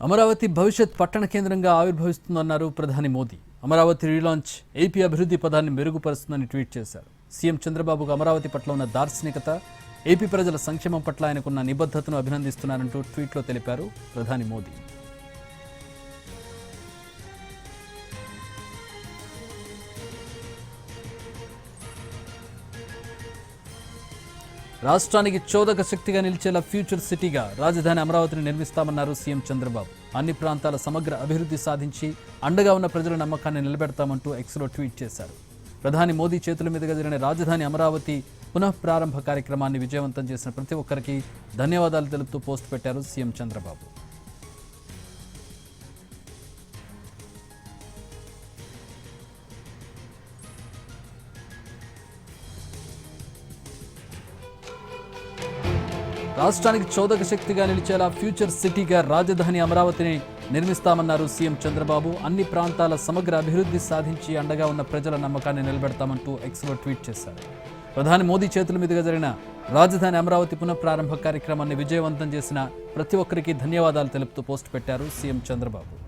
అమరావతి భవిష్యత్ పట్టణ కేంద్రంగా ఆవిర్భవిస్తుందన్నారు ప్రధాని మోదీ. అమరావతి రీలాంచ్ ఏపీ అభివృద్ధి పదాన్ని మెరుగుపరుస్తుందని ట్వీట్ చేశారు. సీఎం చంద్రబాబుకు అమరావతి పట్ల ఉన్న దార్శనికత, ఏపీ ప్రజల సంక్షేమం పట్ల ఆయనకున్న నిబద్ధతను అభినందిస్తున్నారంటూ ట్వీట్లో తెలిపారు ప్రధాని మోదీ. రాష్ట్రానికి చోదక శక్తిగా నిలిచేలా ఫ్యూచర్ సిటీగా రాజధాని అమరావతిని నిర్మిస్తామన్నారు సీఎం చంద్రబాబు. అన్ని ప్రాంతాల సమగ్ర అభివృద్ధి సాధించి అండగా ఉన్న ప్రజల నమ్మకాన్ని నిలబెడతామంటూ ఎక్స్లో ట్వీట్ చేశారు. ప్రధాని మోదీ చేతుల మీదుగా జరిగిన రాజధాని అమరావతి పునఃప్రారంభ కార్యక్రమాన్ని విజయవంతం చేసిన ప్రతి ఒక్కరికి ధన్యవాదాలు తెలుపుతూ పోస్ట్ పెట్టారు సీఎం చంద్రబాబు. రాష్ట్రానికి చోదక శక్తిగా నిలిచేలా ఫ్యూచర్ సిటీగా రాజధాని అమరావతిని నిర్మిస్తామన్నారు సీఎం చంద్రబాబు. అన్ని ప్రాంతాల సమగ్ర అభివృద్ధి సాధించి అండగా ఉన్న ప్రజల నమ్మకాన్ని నిలబెడతామంటూ ఎక్స్లో ట్వీట్ చేశారు. ప్రధాని మోదీ చేతుల మీదుగా జరిగిన రాజధాని అమరావతి పునఃప్రారంభ కార్యక్రమాన్ని విజయవంతం చేసిన ప్రతి ఒక్కరికి ధన్యవాదాలు తెలుపుతూ పోస్ట్ పెట్టారు సీఎం చంద్రబాబు.